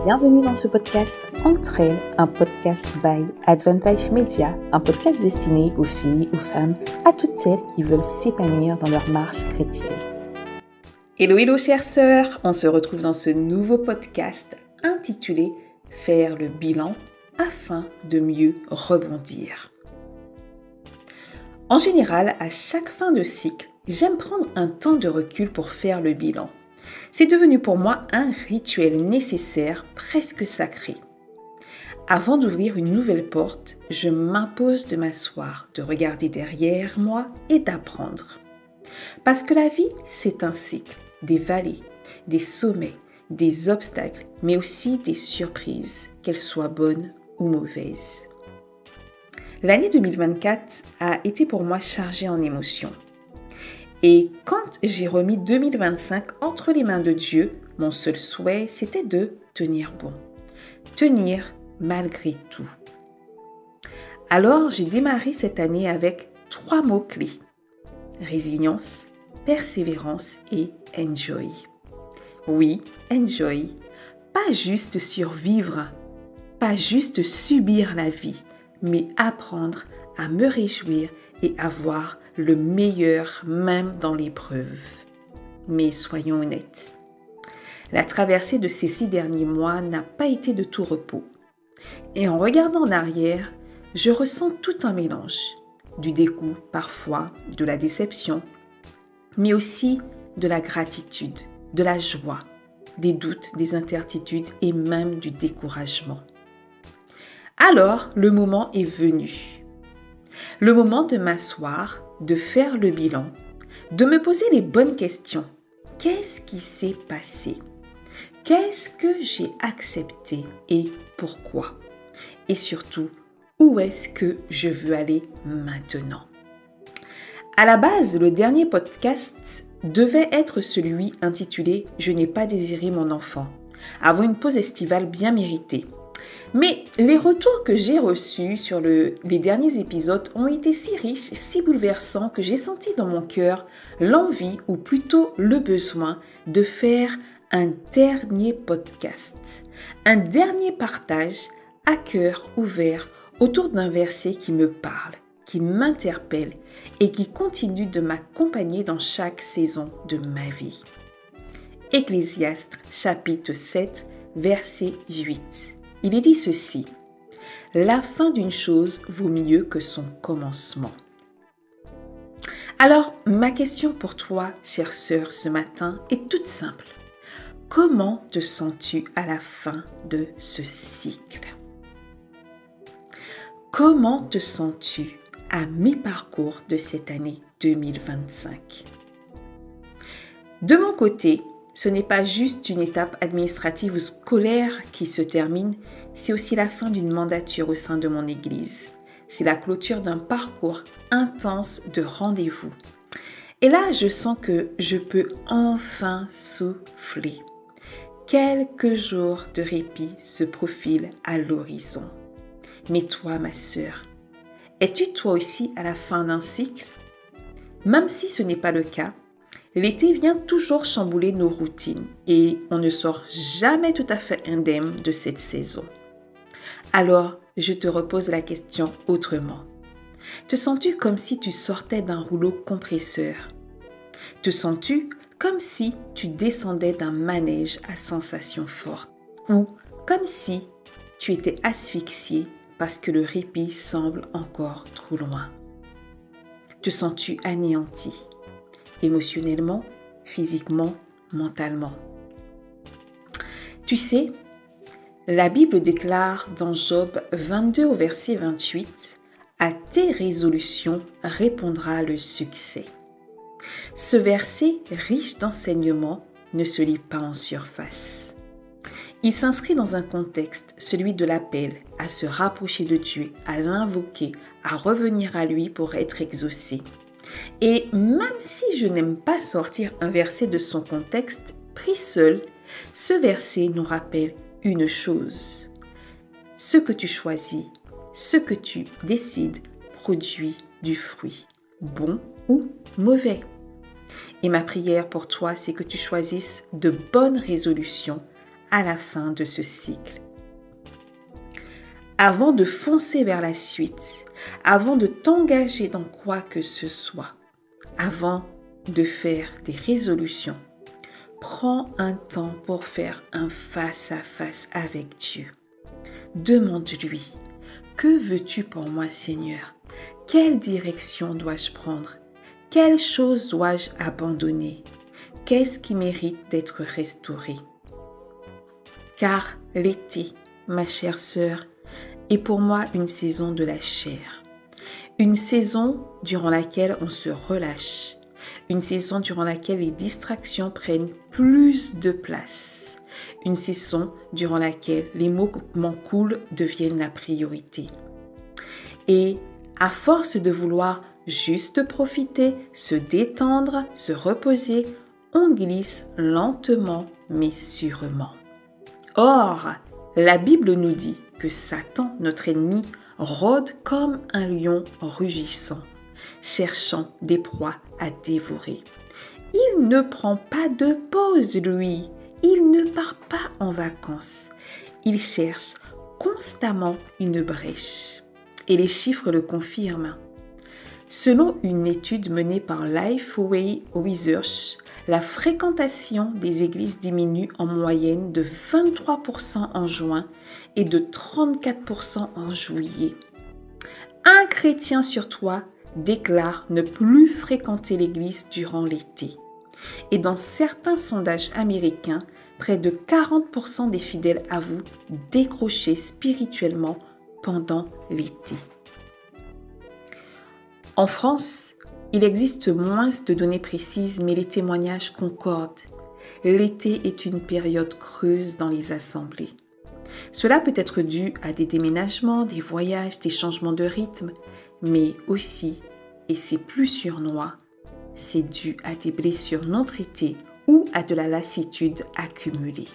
Bienvenue dans ce podcast Entre elles, un podcast by Advent Life Media, un podcast destiné aux filles, aux femmes, à toutes celles qui veulent s'épanouir dans leur marche chrétienne. Hello chères sœurs, on se retrouve dans ce nouveau podcast intitulé « Faire le bilan afin de mieux rebondir ». En général, à chaque fin de cycle, j'aime prendre un temps de recul pour faire le bilan. C'est devenu pour moi un rituel nécessaire, presque sacré. Avant d'ouvrir une nouvelle porte, je m'impose de m'asseoir, de regarder derrière moi et d'apprendre. Parce que la vie, c'est un cycle, des vallées, des sommets, des obstacles, mais aussi des surprises, qu'elles soient bonnes ou mauvaises. L'année 2024 a été pour moi chargée en émotions. Et quand j'ai remis 2025 entre les mains de Dieu, mon seul souhait, c'était de tenir bon. Tenir malgré tout. Alors, j'ai démarré cette année avec 3 mots-clés. Résilience, persévérance et enjoy. Oui, enjoy. Pas juste survivre, pas juste subir la vie, mais apprendre à me réjouir et à voir le meilleur même dans l'épreuve. Mais soyons honnêtes, la traversée de ces 6 derniers mois n'a pas été de tout repos. Et en regardant en arrière, je ressens tout un mélange. Du dégoût parfois, de la déception, mais aussi de la gratitude, de la joie, des doutes, des incertitudes et même du découragement. Alors, le moment est venu. Le moment de m'asseoir, de faire le bilan, de me poser les bonnes questions. Qu'est-ce qui s'est passé? Qu'est-ce que j'ai accepté et pourquoi? Et surtout, où est-ce que je veux aller maintenant? À la base, le dernier podcast devait être celui intitulé « Je n'ai pas désiré mon enfant » avant une pause estivale bien méritée. Mais les retours que j'ai reçus sur les derniers épisodes ont été si riches, si bouleversants que j'ai senti dans mon cœur l'envie ou plutôt le besoin de faire un dernier podcast, un dernier partage à cœur ouvert autour d'un verset qui me parle, qui m'interpelle et qui continue de m'accompagner dans chaque saison de ma vie. Ecclésiaste chapitre 7, verset 8. Il est dit ceci, « La fin d'une chose vaut mieux que son commencement. » Alors, ma question pour toi, chère sœur, ce matin est toute simple. Comment te sens-tu à la fin de ce cycle? Comment te sens-tu à mi-parcours de cette année 2025? De mon côté, ce n'est pas juste une étape administrative ou scolaire qui se termine, c'est aussi la fin d'une mandature au sein de mon église. C'est la clôture d'un parcours intense de rendez-vous. Et là, je sens que je peux enfin souffler. Quelques jours de répit se profilent à l'horizon. Mais toi, ma sœur, es-tu toi aussi à la fin d'un cycle? Même si ce n'est pas le cas, l'été vient toujours chambouler nos routines et on ne sort jamais tout à fait indemne de cette saison. Alors, je te repose la question autrement. Te sens-tu comme si tu sortais d'un rouleau compresseur? Te sens-tu comme si tu descendais d'un manège à sensation forte? Ou comme si tu étais asphyxié parce que le répit semble encore trop loin? Te sens-tu anéanti? Émotionnellement, physiquement, mentalement. Tu sais, la Bible déclare dans Job 22 au verset 28, « À tes résolutions répondra le succès ». Ce verset, riche d'enseignements, ne se lit pas en surface. Il s'inscrit dans un contexte, celui de l'appel à se rapprocher de Dieu, à l'invoquer, à revenir à lui pour être exaucé. Et même si je n'aime pas sortir un verset de son contexte, pris seul, ce verset nous rappelle une chose. Ce que tu choisis, ce que tu décides, produit du fruit, bon ou mauvais. Et ma prière pour toi, c'est que tu choisisses de bonnes résolutions à la fin de ce cycle. Avant de foncer vers la suite, avant de t'engager dans quoi que ce soit, avant de faire des résolutions, prends un temps pour faire un face-à-face avec Dieu. Demande-lui, que veux-tu pour moi, Seigneur? Quelle direction dois-je prendre? Quelle chose dois-je abandonner? Qu'est-ce qui mérite d'être restauré? Car l'été, ma chère sœur, est pour moi une saison de la chair. Une saison durant laquelle on se relâche. Une saison durant laquelle les distractions prennent plus de place. Une saison durant laquelle les moments cool deviennent la priorité. Et à force de vouloir juste profiter, se détendre, se reposer, on glisse lentement mais sûrement. Or, la Bible nous dit que Satan, notre ennemi, rôde comme un lion rugissant, cherchant des proies à dévorer. Il ne prend pas de pause, lui. Il ne part pas en vacances. Il cherche constamment une brèche. Et les chiffres le confirment. Selon une étude menée par Lifeway Research, la fréquentation des églises diminue en moyenne de 23% en juin et de 34% en juillet. Un chrétien sur trois déclare ne plus fréquenter l'église durant l'été. Et dans certains sondages américains, près de 40% des fidèles avouent décrocher spirituellement pendant l'été. En France, il existe moins de données précises, mais les témoignages concordent. L'été est une période creuse dans les assemblées. Cela peut être dû à des déménagements, des voyages, des changements de rythme, mais aussi, et c'est plus surnois, c'est dû à des blessures non traitées ou à de la lassitude accumulée.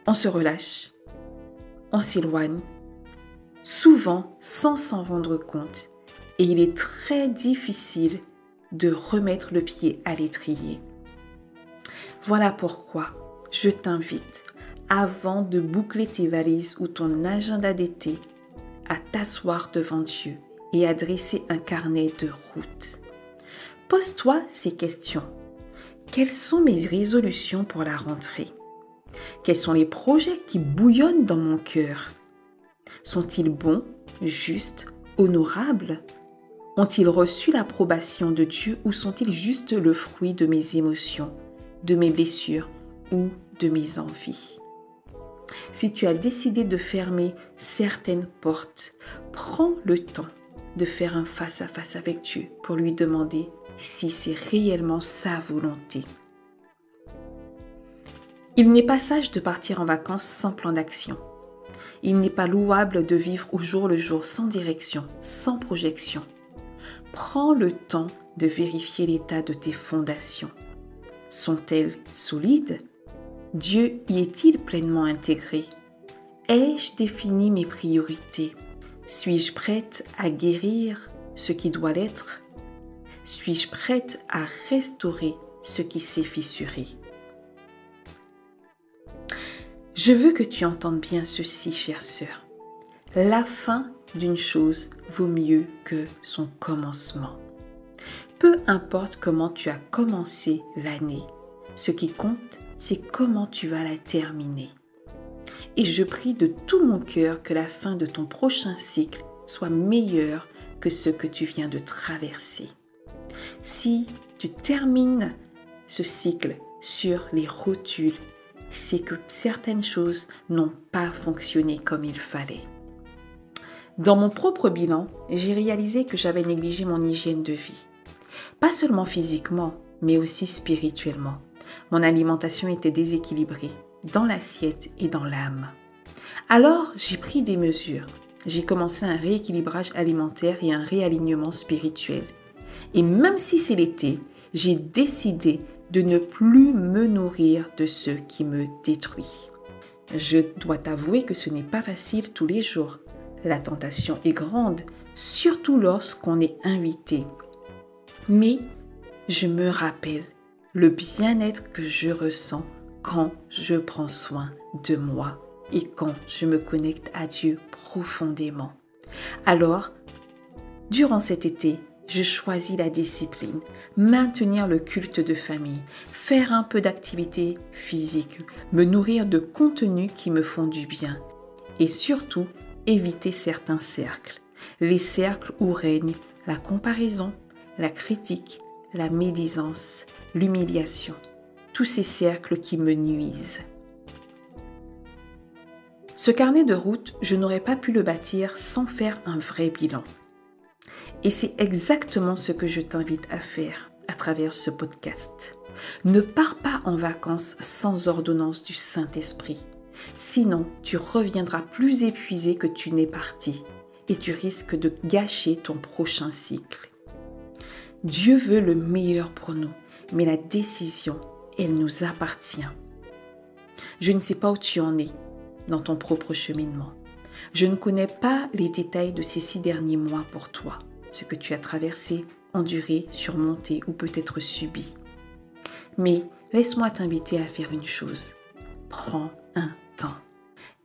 On se relâche, on s'éloigne, souvent sans s'en rendre compte, et il est très difficile de remettre le pied à l'étrier. Voilà pourquoi je t'invite, avant de boucler tes valises ou ton agenda d'été, à t'asseoir devant Dieu et à dresser un carnet de route. Pose-toi ces questions. Quelles sont mes résolutions pour la rentrée? Quels sont les projets qui bouillonnent dans mon cœur? Sont-ils bons, justes, honorables? Ont-ils reçu l'approbation de Dieu ou sont-ils juste le fruit de mes émotions, de mes blessures ou de mes envies? Si tu as décidé de fermer certaines portes, prends le temps de faire un face-à-face avec Dieu pour lui demander si c'est réellement sa volonté. Il n'est pas sage de partir en vacances sans plan d'action. Il n'est pas louable de vivre au jour le jour sans direction, sans projection. Prends le temps de vérifier l'état de tes fondations. Sont-elles solides? Dieu y est-il pleinement intégré? Ai-je défini mes priorités? Suis-je prête à guérir ce qui doit l'être? Suis-je prête à restaurer ce qui s'est fissuré? Je veux que tu entendes bien ceci, chère sœur. La fin d'une chose vaut mieux que son commencement. Peu importe comment tu as commencé l'année, ce qui compte, c'est comment tu vas la terminer. Et je prie de tout mon cœur que la fin de ton prochain cycle soit meilleure que ce que tu viens de traverser. Si tu termines ce cycle sur les rotules, c'est que certaines choses n'ont pas fonctionné comme il fallait. Dans mon propre bilan, j'ai réalisé que j'avais négligé mon hygiène de vie. Pas seulement physiquement, mais aussi spirituellement. Mon alimentation était déséquilibrée, dans l'assiette et dans l'âme. Alors, j'ai pris des mesures. J'ai commencé un rééquilibrage alimentaire et un réalignement spirituel. Et même si c'est l'été, j'ai décidé de ne plus me nourrir de ce qui me détruit. Je dois t'avouer que ce n'est pas facile tous les jours. La tentation est grande, surtout lorsqu'on est invité. Mais je me rappelle le bien-être que je ressens quand je prends soin de moi et quand je me connecte à Dieu profondément. Alors, durant cet été, je choisis la discipline, maintenir le culte de famille, faire un peu d'activité physique, me nourrir de contenus qui me font du bien et surtout éviter certains cercles. Les cercles où règne la comparaison, la critique, la médisance, l'humiliation. Tous ces cercles qui me nuisent. Ce carnet de route, je n'aurais pas pu le bâtir sans faire un vrai bilan. Et c'est exactement ce que je t'invite à faire à travers ce podcast. Ne pars pas en vacances sans ordonnance du Saint-Esprit. Sinon, tu reviendras plus épuisé que tu n'es parti et tu risques de gâcher ton prochain cycle. Dieu veut le meilleur pour nous, mais la décision, elle nous appartient. Je ne sais pas où tu en es dans ton propre cheminement. Je ne connais pas les détails de ces 6 derniers mois pour toi, ce que tu as traversé, enduré, surmonté ou peut-être subi. Mais laisse-moi t'inviter à faire une chose. Prends un temps.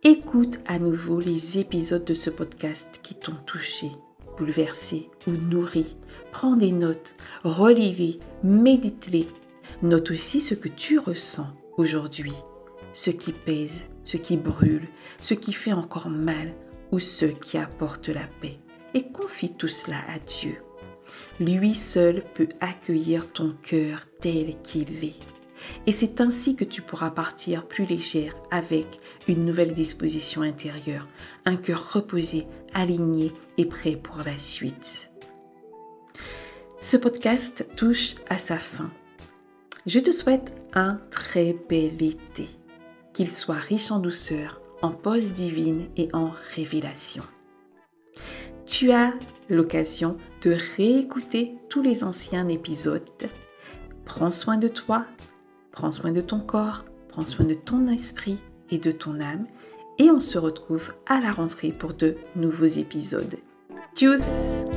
Écoute à nouveau les épisodes de ce podcast qui t'ont touché, bouleversé ou nourri. Prends des notes, relis-les, médite-les. Note aussi ce que tu ressens aujourd'hui, ce qui pèse, ce qui brûle, ce qui fait encore mal ou ce qui apporte la paix. Et confie tout cela à Dieu. Lui seul peut accueillir ton cœur tel qu'il est. Et c'est ainsi que tu pourras partir plus légère avec une nouvelle disposition intérieure, un cœur reposé, aligné et prêt pour la suite. Ce podcast touche à sa fin. Je te souhaite un très bel été, qu'il soit riche en douceur, en pause divine et en révélation. Tu as l'occasion de réécouter tous les anciens épisodes. Prends soin de toi, prends soin de ton corps, prends soin de ton esprit et de ton âme et on se retrouve à la rentrée pour de nouveaux épisodes. Tchuss!